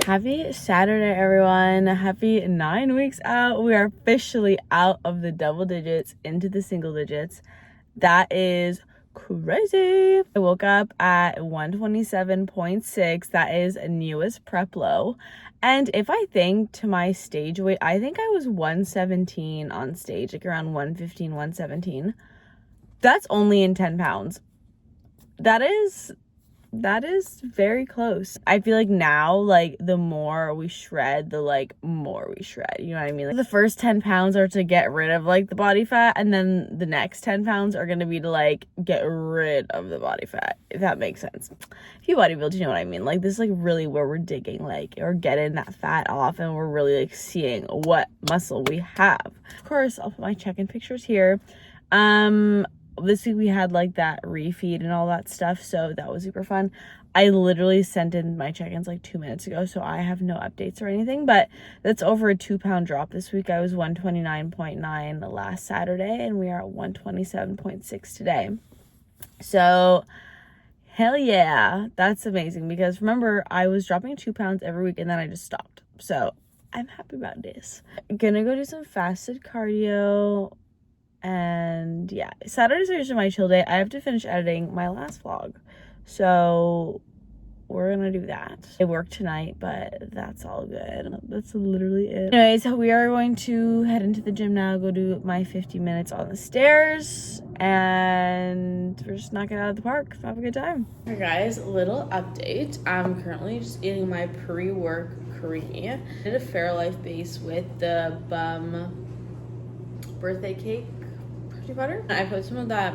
Happy Saturday, everyone. Happy 9 weeks out. We are officially out of the double digits into the single digits. That is crazy. I woke up at 127.6. That is newest prep low. And if I think to my stage weight, I think I was 117 on stage, like around 115, 117. That's only in 10 pounds. That is very close. I feel like now, like, the more we shred, the like more we shred, you know what I mean? Like, the first 10 pounds are to get rid of like the body fat, and then the next 10 pounds are gonna be to like get rid of the body fat, if that makes sense. If you bodybuild, you know what I mean. Like, this is like really where we're digging, like, or getting that fat off, and we're really like seeing what muscle we have. Of course, I'll put my check-in pictures here. This week we had like that refeed and all that stuff, so that was super fun. I literally sent in my check-ins like 2 minutes ago, so I have no updates or anything, but that's over a 2-pound drop this week. I was 129.9 last Saturday, and we are at 127.6 today. So hell yeah, that's amazing, because remember, I was dropping 2 pounds every week and then I just stopped. So I'm happy about this. Gonna go do some fasted cardio. And yeah, Saturdays are usually my chill day. I have to finish editing my last vlog, so we're gonna do that. I work tonight, but that's all good. That's literally it. Anyways, we are going to head into the gym now, go do my 50 minutes on the stairs, and we're just knocking it out of the park. Have a good time. Hey guys, little update. I'm currently just eating my pre-work creamy. I did a Fairlife base with the birthday cake butter. I put some of that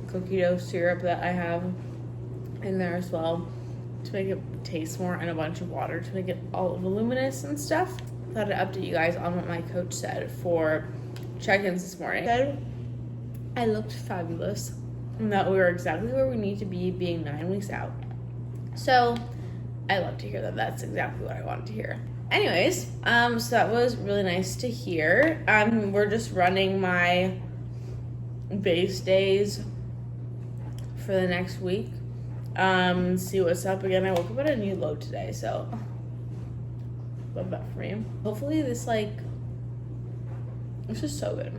cookie dough syrup that I have in there as well to make it taste more, and a bunch of water to make it all voluminous and stuff. Thought I'd update you guys on what my coach said for check-ins this morning. He said I looked fabulous and that we were exactly where we need to be, being 9 weeks out. So I love to hear that. That's exactly what I wanted to hear. Anyways, so that was really nice to hear. We're just running my base days for the next week. See what's up. Again, I woke up at a new low today, so love that for me. Hopefully this is so good.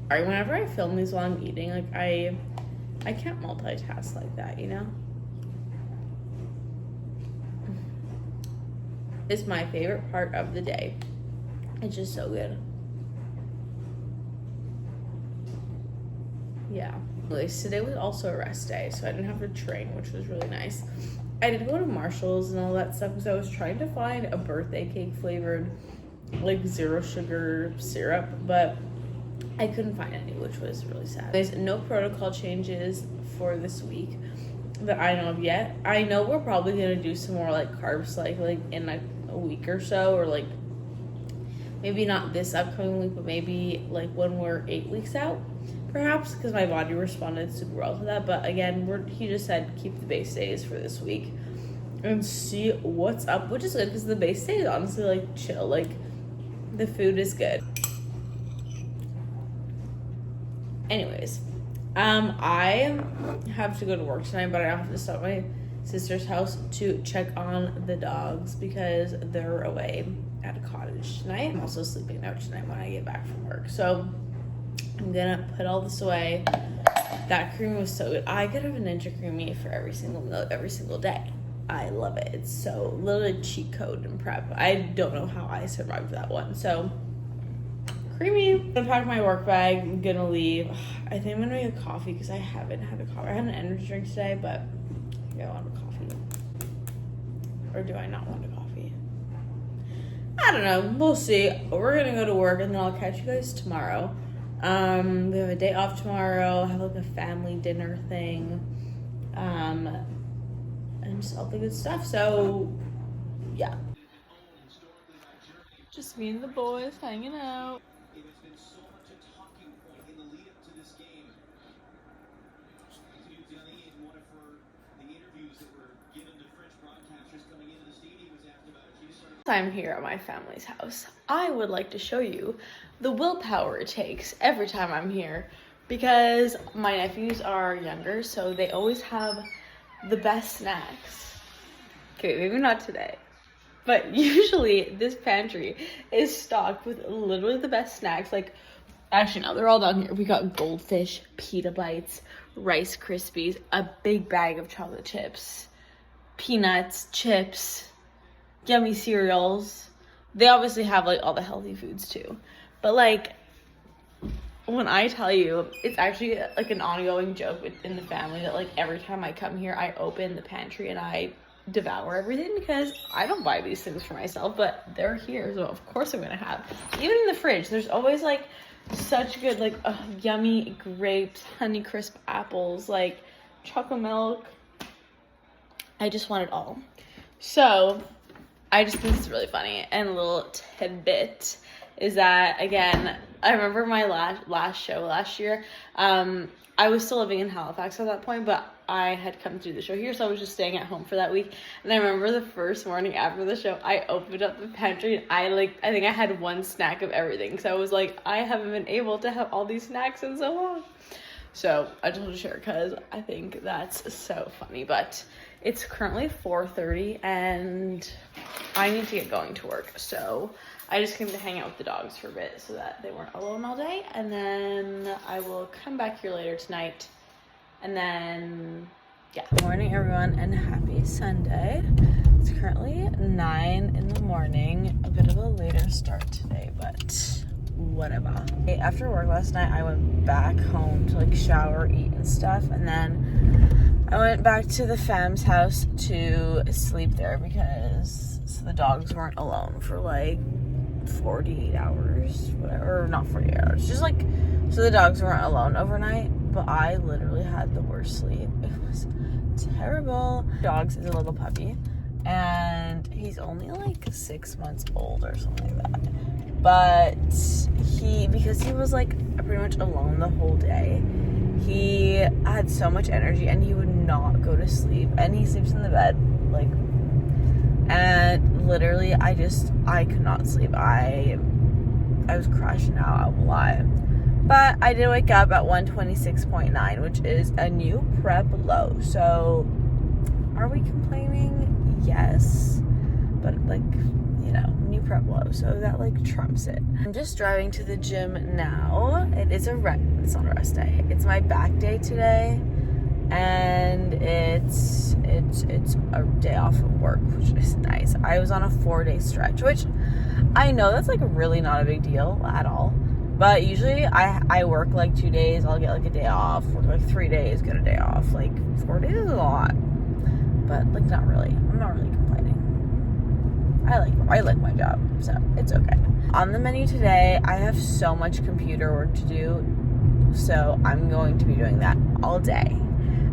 Alright, whenever I film these while I'm eating, like I can't multitask like that, you know? It's my favorite part of the day. It's just so good. Yeah. Today was also a rest day, so I didn't have to train, which was really nice. I did go to Marshall's and all that stuff because I was trying to find a birthday cake flavored, like, zero sugar syrup, but I couldn't find any, which was really sad. There's no protocol changes for this week that I know of yet. I know we're probably gonna do some more like carbs like in a week or so, or like maybe not this upcoming week, but maybe like when we're 8 weeks out, perhaps, because my body responded super well to that. But again, he just said keep the base days for this week and see what's up, which is good because the base day is honestly like chill. Like, the food is good. Anyways, I have to go to work tonight, but I have to stop at my sister's house to check on the dogs because they're away at a cottage tonight. I'm also sleeping out tonight when I get back from work, so I'm gonna put all this away. That cream was so good. I could have a Ninja Creamy for every single meal, every single day. I love it. It's so little cheat code in prep. I don't know how I survived that one. So creamy. I'm gonna pack my work bag. I'm gonna leave. I think I'm gonna make a coffee because I haven't had a coffee. I had an energy drink today, but I think I want a coffee. Or do I not want a coffee? I don't know. We'll see. We're gonna go to work and then I'll catch you guys tomorrow. We have a day off tomorrow. Have like a family dinner thing. And just all the good stuff. So yeah. Just me and the boys hanging out. I'm here at my family's house. I would like to show you the willpower it takes every time I'm here, because my nephews are younger, so they always have the best snacks. Okay, maybe not today. But usually this pantry is stocked with literally the best snacks. Like, actually no, they're all down here. We got goldfish, pita bites, Rice Krispies, a big bag of chocolate chips, peanuts, chips, yummy cereals. They obviously have like all the healthy foods too. But like, when I tell you, it's actually like an ongoing joke in the family that like every time I come here, I open the pantry and I devour everything because I don't buy these things for myself, but they're here, so of course I'm gonna have. Even in the fridge, there's always like such good like yummy grapes, Honeycrisp apples, like chocolate milk. I just want it all. So I just think it's really funny. And a little tidbit is that, again, I remember my last show last year. I was still living in Halifax at that point, but I had come through the show here, so I was just staying at home for that week. And I remember the first morning after the show, I opened up the pantry and I think I had one snack of everything. So I was like, I haven't been able to have all these snacks in so long. So I just wanted to share because I think that's so funny. But it's currently 4:30 and I need to get going to work. So I just came to hang out with the dogs for a bit so that they weren't alone all day. And then I will come back here later tonight. And then, yeah. Good morning, everyone, and happy Sunday. It's currently 9 in the morning. A bit of a later start today, but whatever. After work last night, I went back home to like shower, eat and stuff. And then I went back to the fam's house to sleep there because the dogs weren't alone for like 48 hours, whatever, or not 48 hours, just like, so the dogs weren't alone overnight, but I literally had the worst sleep. It was terrible. Dogs is a little puppy, and he's only like 6 months old or something like that, but because he was like pretty much alone the whole day, he had so much energy and he would not go to sleep, and he sleeps in the bed like, and literally I could not sleep. I was crashing out, I won't lie. But I did wake up at 126.9, which is a new prep low. So are we complaining? Yes. But like, you know, new prep low. So that like trumps it. I'm just driving to the gym now. It's not a rest day. It's my back day today. And it's a day off of work, which is nice. I was on a 4-day stretch, which I know that's like really not a big deal at all. But usually I work like 2 days, I'll get like a day off, work like 3 days, get a day off. Like 4 days is a lot. But like not really. I'm not really complaining. I like my job, so it's okay. On the menu today, I have so much computer work to do, so I'm going to be doing that all day.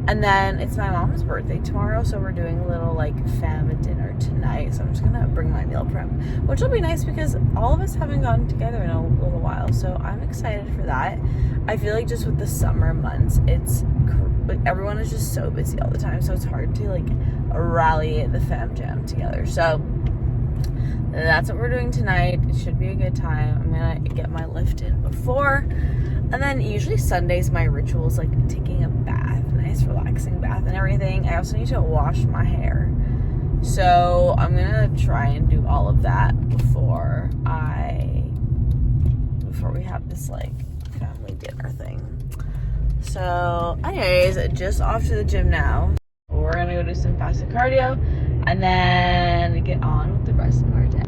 And then it's my mom's birthday tomorrow, so we're doing a little like fam dinner tonight. So I'm just gonna bring my meal prep, which will be nice because all of us haven't gotten together in a little while. So I'm excited for that. I feel like just with the summer months, it's like everyone is just so busy all the time, so it's hard to like rally the fam jam together. So that's what we're doing tonight. It should be a good time. I'm gonna get my lift in before, and then usually Sundays my ritual is like taking a bath, nice relaxing bath and everything. I also need to wash my hair, so I'm gonna try and do all of that before we have this like family dinner thing. So anyways, just off to the gym now. We're gonna go do some fasted cardio and then get on with the rest of our day.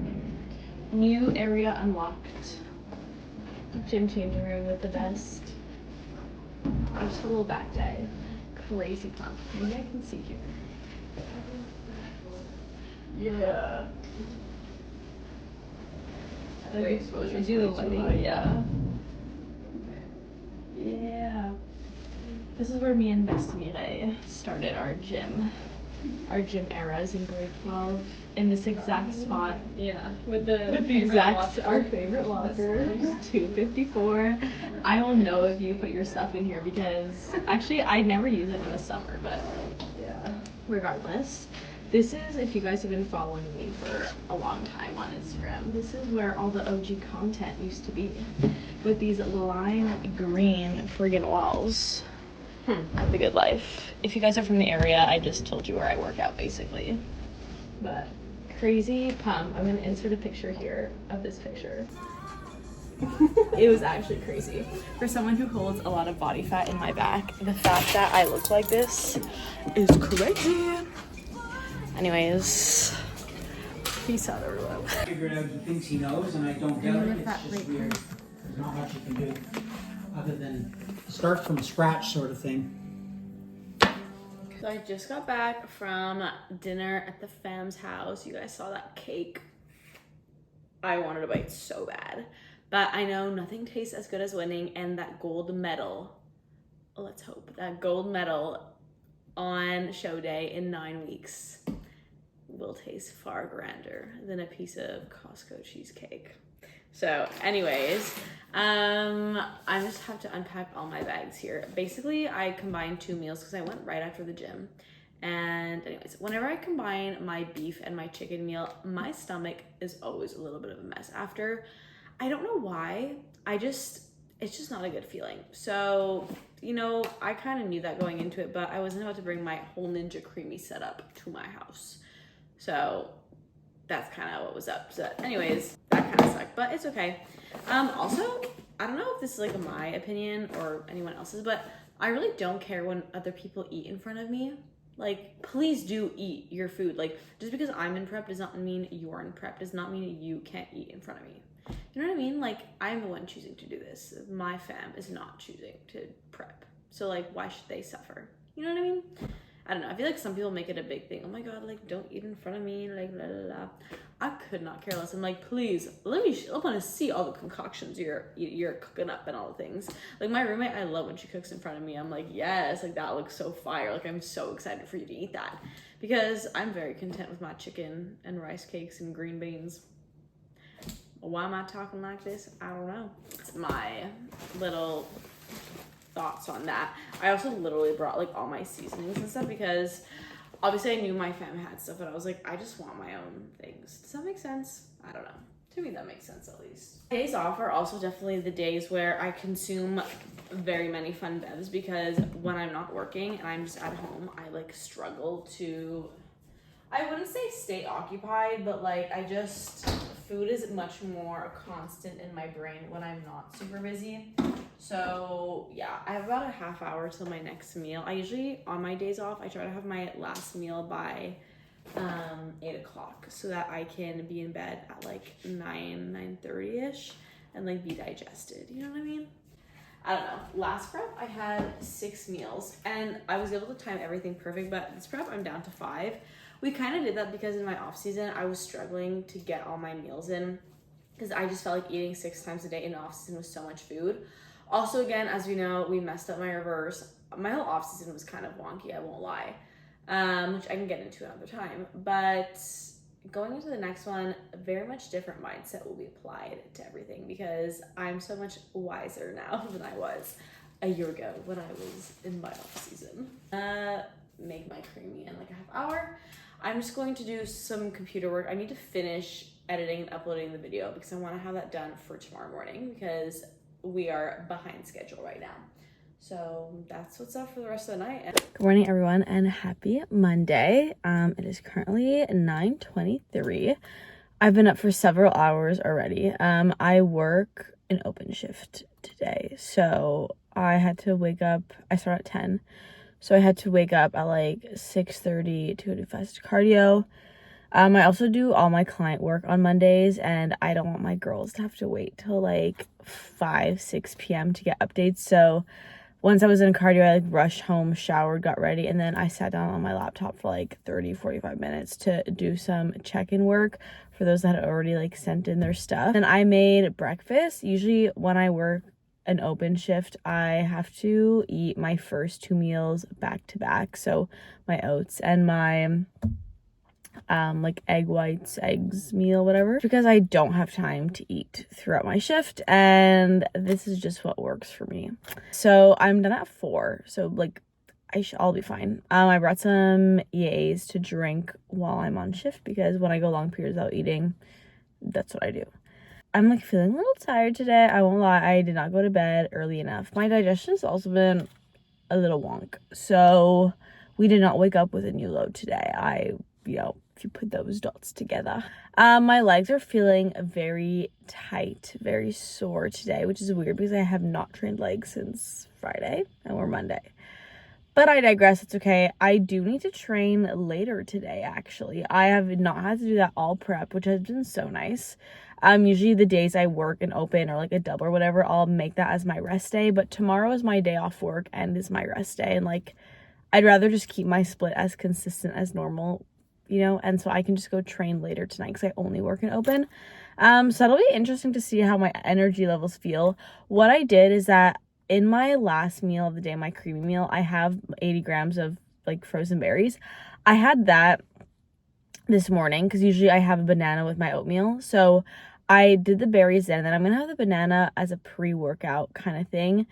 New area unlocked. Gym changing room with the best. Just a little back day. Crazy fun. Maybe I can see here. Yeah. The exposure. I do the lighting. Yeah. Yeah. This is where me and Bestie started our gym eras in grade 12 in this exact spot. Yeah, with the exact our favorite locker, 254. I will know if you put your stuff in here because actually I never use it in the summer, but yeah. Regardless, this is, if you guys have been following me for a long time on Instagram, this is where all the OG content used to be, with these lime green friggin' walls. At the Good Life. If you guys are from the area, I just told you where I work out, basically. But crazy pump. I'm gonna insert a picture here of this picture. It was actually crazy. For someone who holds a lot of body fat in my back, the fact that I look like this is crazy. Anyways, peace out, everyone. Figured out he thinks he knows, and I don't get it. It's just weird. There's not much you can do other than start from scratch, sort of thing. So I just got back from dinner at the fam's house. You guys saw that cake. I wanted a bite so bad. But I know nothing tastes as good as winning, and that gold medal, let's hope, that gold medal on show day in 9 weeks will taste far grander than a piece of Costco cheesecake. So anyways, I just have to unpack all my bags here. Basically, I combined 2 meals because I went right after the gym. And anyways, whenever I combine my beef and my chicken meal, my stomach is always a little bit of a mess after. I don't know why. It's just not a good feeling. So, you know, I kind of knew that going into it, but I wasn't about to bring my whole Ninja Creamy setup to my house. So that's kind of what was up. So anyways, that kind of sucked, but it's okay. Also, I don't know if this is like my opinion or anyone else's, but I really don't care when other people eat in front of me. Like, please do eat your food. Like, just because I'm in prep does not mean you're in prep, does not mean you can't eat in front of me. You know what I mean? Like, I'm the one choosing to do this. My fam is not choosing to prep. So, like, why should they suffer? You know what I mean? I don't know. I feel like some people make it a big thing. Oh my God, like, don't eat in front of me, like, blah, blah, blah. I could not care less. I'm like, please, I want to see all the concoctions you're cooking up and all the things. Like, my roommate, I love when she cooks in front of me. I'm like, yes, like, that looks so fire. Like, I'm so excited for you to eat that. Because I'm very content with my chicken and rice cakes and green beans. Why am I talking like this? I don't know. It's my little thoughts on that. I also literally brought like all my seasonings and stuff because obviously I knew my fam had stuff, but I was like, I just want my own things. Does that make sense? I don't know. To me, that makes sense at least. Days off are also definitely the days where I consume very many fun bevs because when I'm not working and I'm just at home, I like struggle to, I wouldn't say stay occupied, but like food is much more constant in my brain when I'm not super busy. So yeah, I have about a half hour till my next meal. I usually, on my days off, I try to have my last meal by 8 o'clock so that I can be in bed at like 9:30ish and like be digested. You know what I mean? I don't know. Last prep, I had 6 meals and I was able to time everything perfect, but this prep, I'm down to 5. We kind of did that because in my off season, I was struggling to get all my meals in because I just felt like eating 6 times a day in off season was so much food. Also, again, as we know, we messed up my reverse. My whole off season was kind of wonky, I won't lie, which I can get into another time. But going into the next one, a very much different mindset will be applied to everything because I'm so much wiser now than I was a year ago when I was in my off season. Make my creamy in like a half hour. I'm just going to do some computer work. I need to finish editing and uploading the video because I want to have that done for tomorrow morning because we are behind schedule right now. So that's what's up for the rest of the night. Good morning, everyone, and happy Monday. It is currently 9:23. I've been up for several hours already. I work an open shift today, so I had to wake up. I start at 10. So I had to wake up at like 6:30 to do fast cardio. I also do all my client work on Mondays, and I don't want my girls to have to wait till like 6 p.m. to get updates. So once I was in cardio, I like rushed home, showered, got ready, and then I sat down on my laptop for like 45 minutes to do some check-in work for those that had already like sent in their stuff. And I made breakfast. Usually when I work an open shift, I have to eat my first 2 meals back to back. So my oats and my like eggs meal, whatever, because I don't have time to eat throughout my shift, and this is just what works for me. So I'm done at 4, so like I'll be fine. I brought some EAs to drink while I'm on shift because when I go long periods without eating, that's what I do. I'm like feeling a little tired today. I won't lie, I did not go to bed early enough. My digestion has also been a little wonk, so we did not wake up with a new load today. I you know, if you put those dots together. My legs are feeling very tight, very sore today, which is weird because I have not trained legs since Friday and we're Monday. But I digress, it's okay. I do need to train later today, actually. I have not had to do that all prep, which has been so nice. Usually the days I work and open or like a double or whatever, I'll make that as my rest day. But tomorrow is my day off work and is my rest day. And like, I'd rather just keep my split as consistent as normal, you know? And so I can just go train later tonight because I only work and open. So it'll be interesting to see how my energy levels feel. What I did is that in my last meal of the day, my creamy meal, I have 80 grams of like frozen berries. I had that this morning because usually I have a banana with my oatmeal. So I did the berries then, and then I'm gonna have the banana as a pre-workout kind of thing.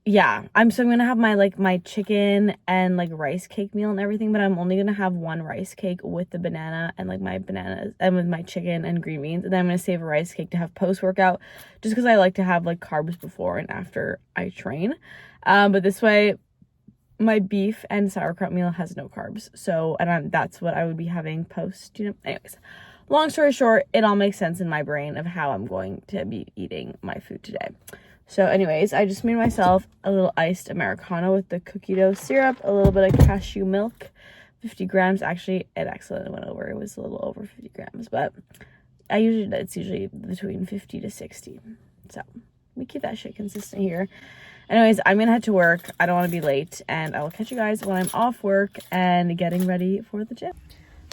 Yeah, I'm gonna have my chicken and like rice cake meal and everything, but I'm only gonna have one rice cake with the banana and like my bananas and with my chicken and green beans, and then I'm gonna save a rice cake to have post-workout just because I like to have like carbs before and after I train. But this way my beef and sauerkraut meal has no carbs, so that's what I would be having post, you know. Anyways, long story short, it all makes sense in my brain of how I'm going to be eating my food today. So anyways, I just made myself a little iced Americano with the cookie dough syrup, a little bit of cashew milk, 50 grams. Actually, it accidentally went over. It was a little over 50 grams, but it's usually between 50 to 60. So we keep that shit consistent here. Anyways, I'm gonna head to work. I don't want to be late, and I will catch you guys when I'm off work and getting ready for the gym.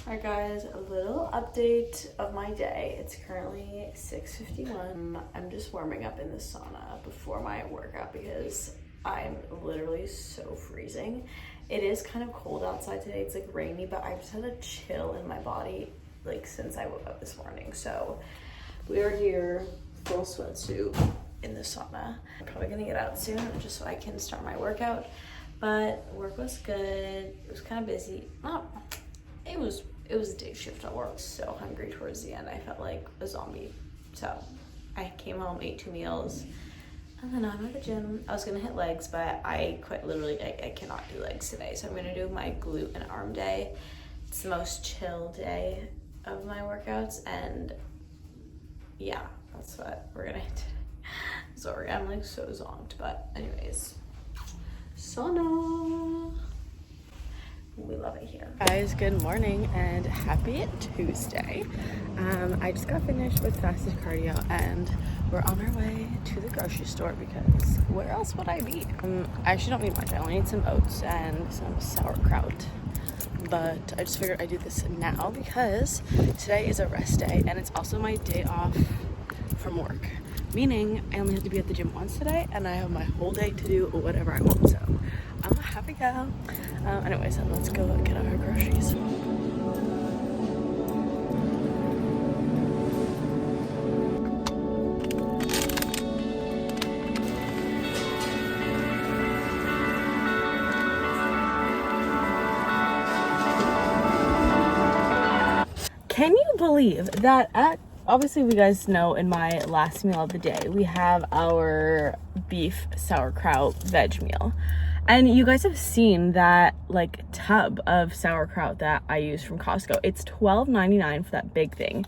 Alright guys, a little update of my day. It's currently 6:51. I'm just warming up in the sauna before my workout because I'm literally so freezing. It is kind of cold outside today. It's like rainy, but I just had a chill in my body like since I woke up this morning. So we are here, full sweatsuit in the sauna. I'm probably gonna get out soon just so I can start my workout. But work was good. It was kind of busy. It was a day shift at work. So hungry towards the end. I felt like a zombie. So I came home, ate 2 meals, and then I'm at the gym. I was gonna hit legs, but I quite literally, I cannot do legs today. So I'm gonna do my glute and arm day. It's the most chill day of my workouts, and yeah, that's what we're gonna hit today. Sorry, I'm like so zonked, but anyways, sauna. We love it here. Guys, good morning and happy Tuesday. I just got finished with fasted cardio and we're on our way to the grocery store because where else would I be? I actually don't need much. I only need some oats and some sauerkraut. But I just figured I'd do this now because today is a rest day and it's also my day off from work. Meaning I only have to be at the gym once today and I have my whole day to do whatever I want. So I'm a happy gal. Anyways, let's go get our groceries. Can you believe that obviously you guys know in my last meal of the day, we have our beef sauerkraut veg meal. And you guys have seen that like tub of sauerkraut that I use from Costco. It's $12.99 for that big thing.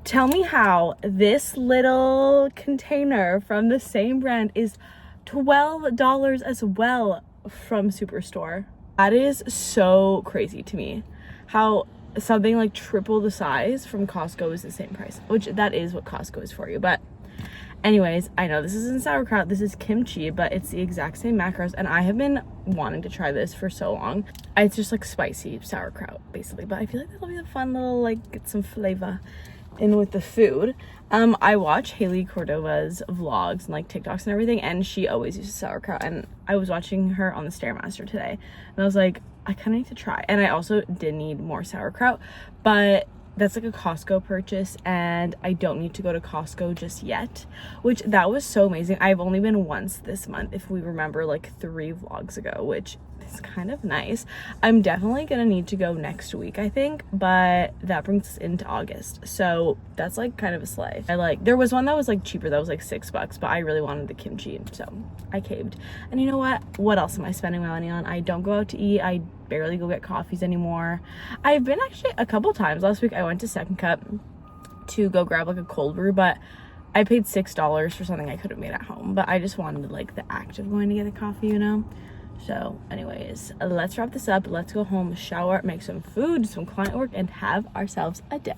Tell me how this little container from the same brand is $12 as well from Superstore. That is so crazy to me. How something like triple the size from Costco is the same price, which that is what Costco is for you. But anyways, I know this isn't sauerkraut, this is kimchi, but it's the exact same macros, and I have been wanting to try this for so long. It's just like spicy sauerkraut basically, but I feel like that'll be a fun little like get some flavor in with the food. I watch Haley Cordova's vlogs and like TikToks and everything, and she always uses sauerkraut, and I was watching her on the Stairmaster today and I was like, I kind of need to try. And I also did need more sauerkraut, but that's like a Costco purchase and I don't need to go to Costco just yet, which that was so amazing. I've only been once this month, if we remember, like 3 vlogs ago, which is kind of nice. I'm definitely gonna need to go next week, I think, but that brings us into August, so that's like kind of a slay. There was one that was like cheaper, that was like $6, but I really wanted the kimchi, so I caved. And you know what else am I spending my money on? I don't go out to eat. I barely go get coffees anymore. I've been actually a couple times. Last week I went to Second Cup to go grab like a cold brew, but I paid $6 for something I could have made at home, but I just wanted like the act of going to get a coffee, you know? So anyways, let's wrap this up. Let's go home, shower, make some food, some client work, and have ourselves a day.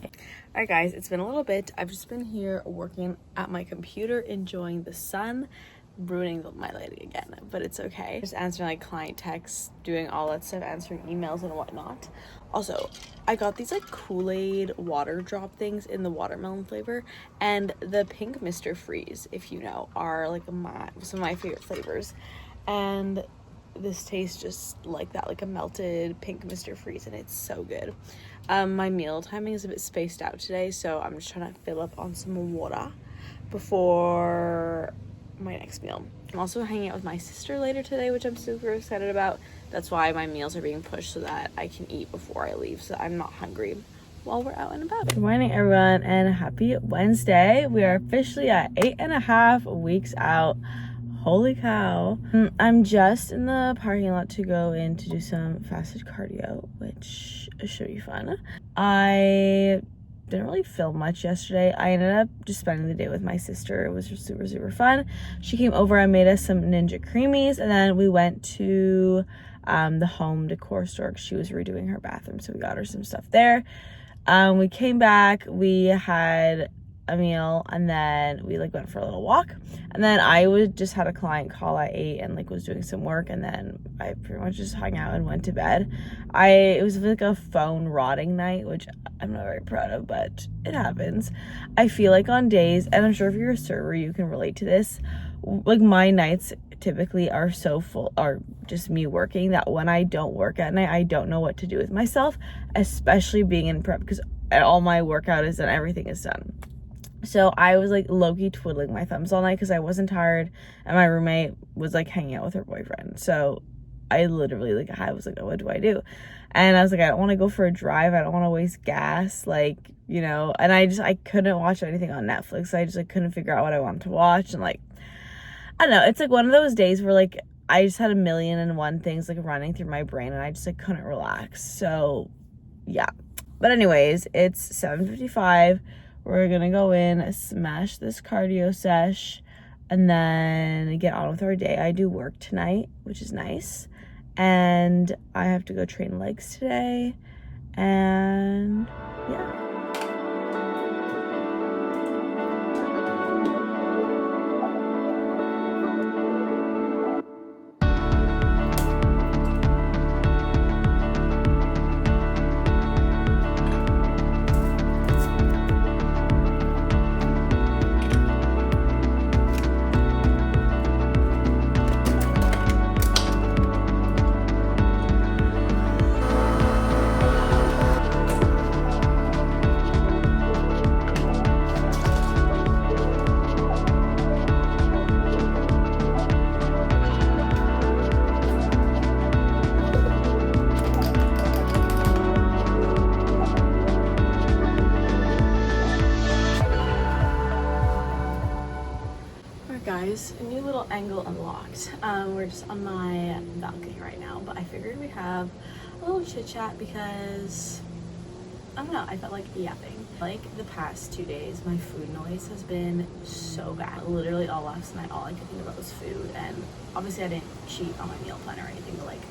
All right, guys, it's been a little bit. I've just been here working at my computer, enjoying the sun, ruining my lighting again, but it's okay. Just answering like client texts, doing all that stuff, answering emails and whatnot. Also, I got these like Kool-Aid water drop things in the watermelon flavor, and the pink Mr. Freeze, if you know, are like some of my favorite flavors, and this tastes just like that, like a melted pink Mr. Freeze, and it's so good. My meal timing is a bit spaced out today, so I'm just trying to fill up on some water before my next meal. I'm also hanging out with my sister later today, which I'm super excited about. That's why my meals are being pushed, so that I can eat before I leave, so I'm not hungry while we're out and about. Good morning, everyone, and happy Wednesday. We are officially at 8.5 weeks out. Holy cow. I'm just in the parking lot to go in to do some fasted cardio, which should be fun. I didn't really film much yesterday. I ended up just spending the day with my sister. It was just super fun. She came over and made us some Ninja Creamies, and then we went to the home decor store because she was redoing her bathroom, so we got her some stuff there. We came back, we had a meal, and then we like went for a little walk, and then I just had a client call at 8 and like was doing some work, and then I pretty much just hung out and went to bed. It was like a phone rotting night, which I'm not very proud of, but it happens. I feel like on days, and I'm sure if you're a server you can relate to this, like my nights typically are so full, are just me working, that when I don't work at night I don't know what to do with myself, especially being in prep, because all my workout is done, everything is done. So I was like low-key twiddling my thumbs all night because I wasn't tired, and my roommate was like hanging out with her boyfriend. So I literally I was like, oh, what do I do? And I was like, I don't want to go for a drive. I don't want to waste gas, like, you know. And I couldn't watch anything on Netflix. I just like couldn't figure out what I wanted to watch, and like, I don't know. It's like one of those days where like I just had 1,000,001 things like running through my brain, and I just like couldn't relax. So yeah. But anyways, it's 7:55. We're gonna go in, smash this cardio sesh, and then get on with our day. I do work tonight, which is nice, and I have to go train legs today, and yeah. Guys, a new little angle unlocked. We're just on my balcony right now, but I figured we'd have a little chit chat because I don't know, I felt like yapping. Like the past 2 days, my food noise has been so bad. Literally all last night, all I could think about was food, and obviously I didn't cheat on my meal plan or anything, but like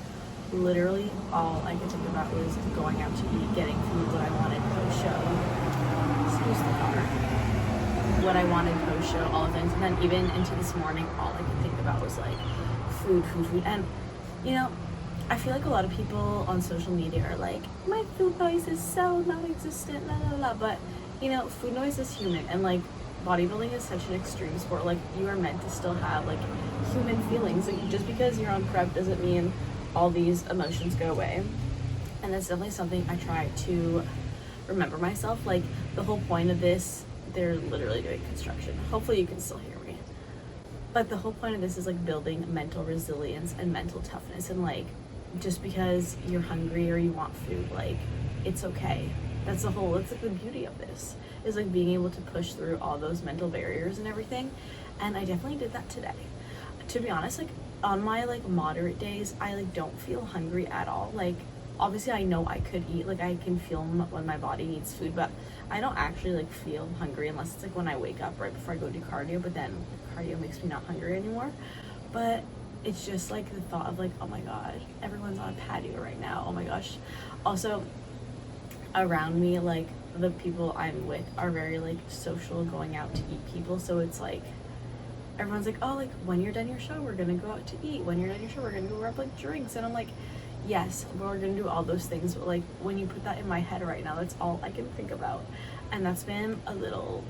literally all I could think about was going out to eat, getting food, what I wanted post-show. Excuse the car. What I wanted post-show, all the things, and then even into this morning, all I could think about was like food. And you know, I feel like a lot of people on social media are like, my food noise is so non-existent, but you know, food noise is human, and like bodybuilding is such an extreme sport. Like you are meant to still have like human feelings. Like just because you're on prep doesn't mean all these emotions go away, and that's definitely something I try to remember myself. Like the whole point of this, they're literally doing construction. Hopefully you can still hear me. But the whole point of this is like building mental resilience and mental toughness, and like just because you're hungry or you want food, like, it's okay. That's like the beauty of this, is like being able to push through all those mental barriers and everything. And I definitely did that today. To be honest, like on my like moderate days, I like don't feel hungry at all. Like obviously I know I could eat, like I can feel when my body needs food, but I don't actually like feel hungry unless it's like when I wake up right before I go do cardio, but then cardio makes me not hungry anymore. But it's just like the thought of like, oh my god, everyone's on a patio right now, oh my gosh. Also around me, like the people I'm with are very like social, going out to eat people, so it's like everyone's like, oh, like when you're done your show we're gonna go out to eat, when you're done your show we're gonna go grab like drinks, and I'm like, yes, we're gonna do all those things, but like when you put that in my head right now, that's all I can think about. And that's been a little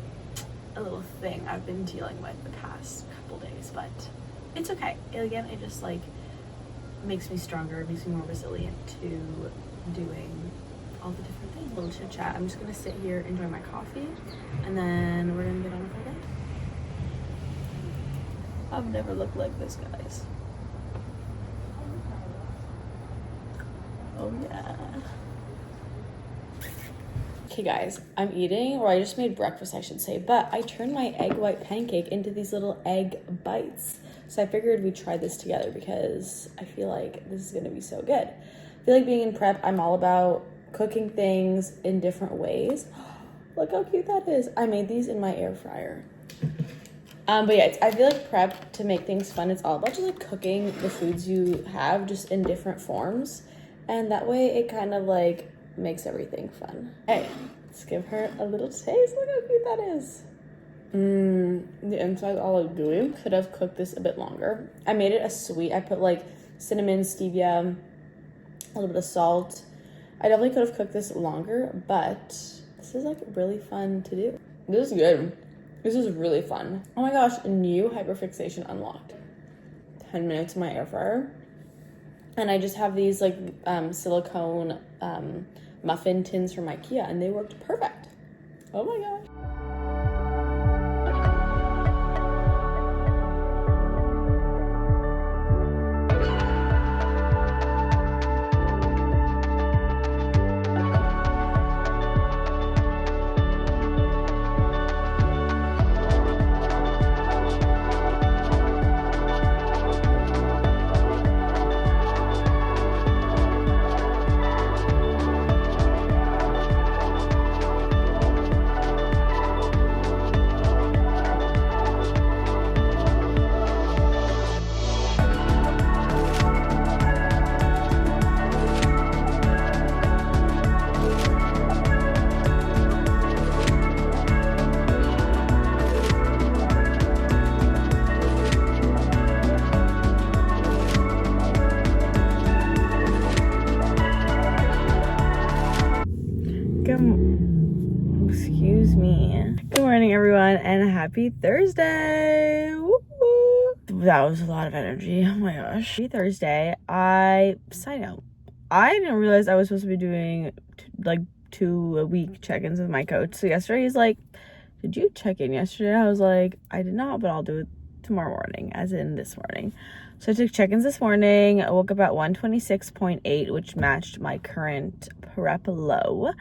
thing I've been dealing with the past couple days, but it's okay. Again, it just like makes me stronger, makes me more resilient to doing all the different things. A little chit chat. I'm just gonna sit here, enjoy my coffee, and then we're gonna get on with our day. I've never looked like this, guys. Oh yeah. Okay guys, I'm eating, or I just made breakfast I should say, but I turned my egg white pancake into these little egg bites. So I figured we'd try this together because I feel like this is gonna be so good. I feel like being in prep, I'm all about cooking things in different ways. Look how cute that is. I made these in my air fryer. But yeah, I feel like prep, to make things fun, it's all about just like cooking the foods you have just in different forms. And that way it kind of like makes everything fun. Hey, let's give her a little taste. Look how cute that is. The inside's all like gooey. Could have cooked this a bit longer. I made it a sweet. I put like cinnamon, stevia, a little bit of salt. I definitely could have cooked this longer, but this is like really fun to do. This is good. This is really fun. Oh my gosh, new hyperfixation unlocked. 10 minutes in my air fryer. And I just have these like silicone muffin tins from IKEA, and they worked perfect. Oh my god. Excuse me. Good morning, everyone, and happy Thursday. Woo-hoo. That was a lot of energy. Oh my gosh. Happy Thursday. Side note, I didn't realize I was supposed to be doing like 2-a-week check-ins with my coach. So yesterday he's like, did you check in yesterday? I was like, I did not, but I'll do it tomorrow morning, as in this morning. So I took check-ins this morning. I woke up at 126.8, which matched my current prep low.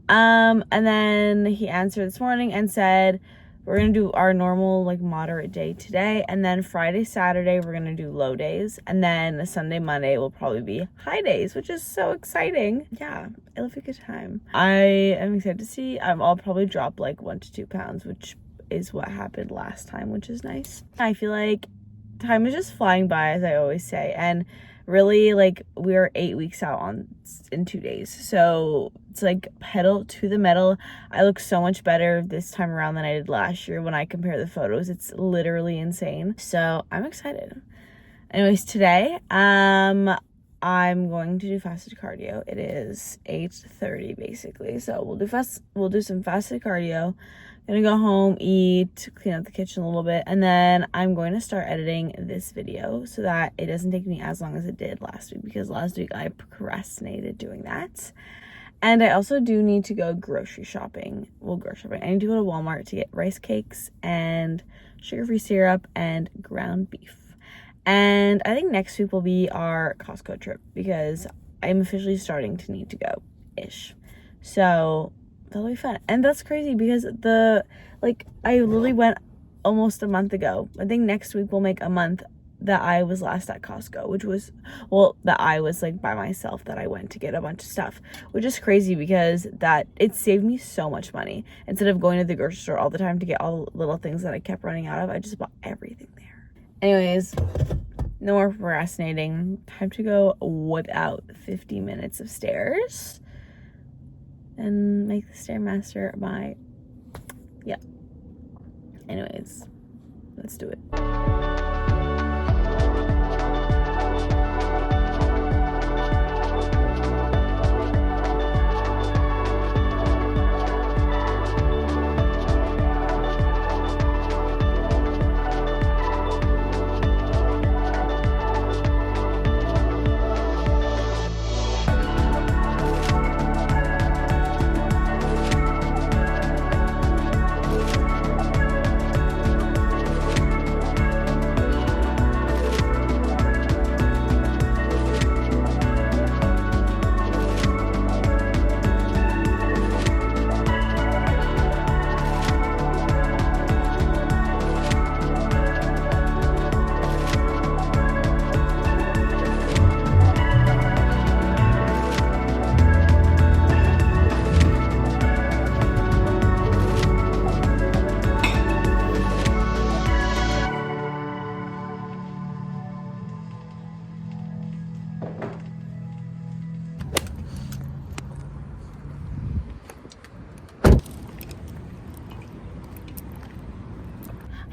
And then he answered this morning and said, we're gonna do our normal like moderate day today, and then Friday, Saturday we're gonna do low days, and then Sunday, Monday will probably be high days, which is so exciting. Yeah, it'll be a good time. I am excited to see. I'll probably drop like 1 to 2 pounds, which is what happened last time, which is nice. I feel like time is just flying by, as I always say, and really like we're 8 weeks out in 2 days, so it's like pedal to the metal. I look so much better this time around than I did last year. When I compare the photos, it's literally insane, so I'm excited. Anyways, today I'm going to do fasted cardio. It is 8:30 basically, so we'll do some fasted cardio. Gonna go home, eat, clean up the kitchen a little bit, and then I'm going to start editing this video so that it doesn't take me as long as it did last week, because last week I procrastinated doing that. And I also do need to go grocery shopping. Well, grocery shopping. I need to go to Walmart to get rice cakes and sugar-free syrup and ground beef. And I think next week will be our Costco trip because I'm officially starting to need to go-ish. So that'll be fun. And that's crazy because I literally went almost a month ago. I think next week will make a month that I was last at Costco, which was, that I was like by myself, that I went to get a bunch of stuff, which is crazy because that it saved me so much money. Instead of going to the grocery store all the time to get all the little things that I kept running out of, I just bought everything there. Anyways, no more procrastinating. Time to go whip out 50 minutes of stairs and make the Stairmaster my, yeah. Anyways, let's do it.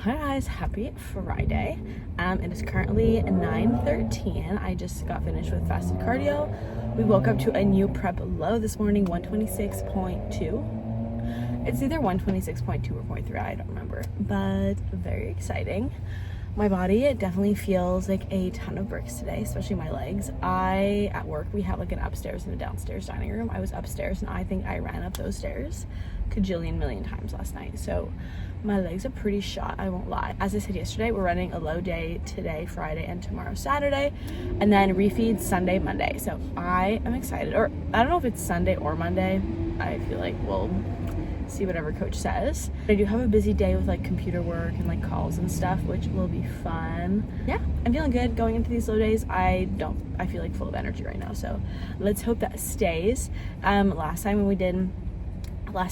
Hi guys, happy Friday. It is currently 9:13. I just got finished with fasted cardio. We woke up to a new prep low this morning, 126.2. It's either 126.2 or 0.3, I don't remember, but very exciting. My body, it definitely feels like a ton of bricks today, especially my legs. At work, we have like an upstairs and a downstairs dining room. I was upstairs and I think I ran up those stairs cajillion million times last night. So my legs are pretty shot, I won't lie. As I said yesterday, we're running a low day today, Friday, and tomorrow, Saturday, and then refeed Sunday, Monday. So I am excited, or I don't know if it's Sunday or Monday. I feel like we'll see whatever coach says. I do have a busy day with like computer work and like calls and stuff, which will be fun. Yeah, I'm feeling good going into these low days. I feel like full of energy right now, so let's hope that stays. Last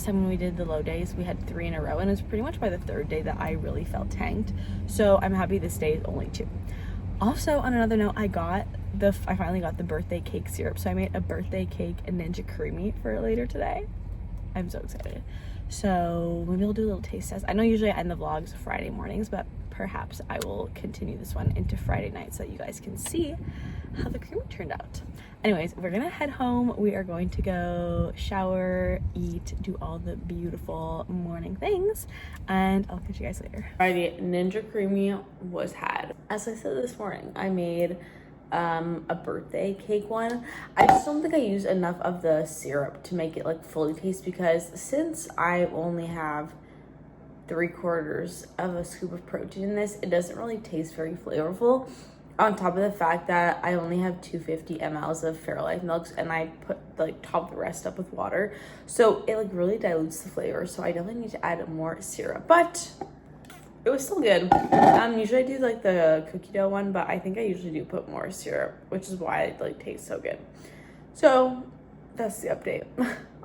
time when we did the low days, we had 3 in a row, and it was pretty much by the 3rd day that I really felt tanked. So I'm happy this day is only 2. Also, on another note, I finally got the birthday cake syrup. So I made a birthday cake and Ninja Creamy for later today. I'm so excited. So maybe I'll do a little taste test. I know usually I end the vlogs Friday mornings, but perhaps I will continue this one into Friday night so that you guys can see how the creamy turned out. Anyways, we're gonna head home. We are going to go shower, eat, do all the beautiful morning things, and I'll catch you guys later. Alrighty, Ninja Creamy was had. As I said this morning, I made a birthday cake one. I just don't think I used enough of the syrup to make it like fully taste, because since I only have 3/4 of a scoop of protein in this, it doesn't really taste very flavorful. On top of the fact that I only have 250 mLs of Fairlife milks, and I top the rest up with water, so it like really dilutes the flavor. So I definitely need to add more syrup, but it was still good. Usually I do like the cookie dough one, but I think I usually do put more syrup, which is why it like tastes so good. So that's the update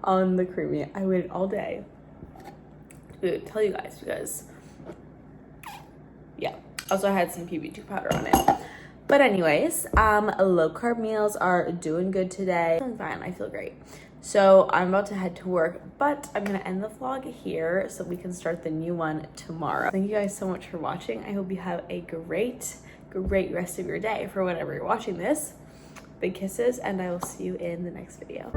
on the creamy. I waited all day to tell you guys because, yeah. Also, I had some PB2 powder on it. But anyways, low carb meals are doing good today. I'm fine, I feel great. So I'm about to head to work, but I'm gonna end the vlog here so we can start the new one tomorrow. Thank you guys so much for watching. I hope you have a great rest of your day for whenever you're watching this. Big kisses, and I will see you in the next video.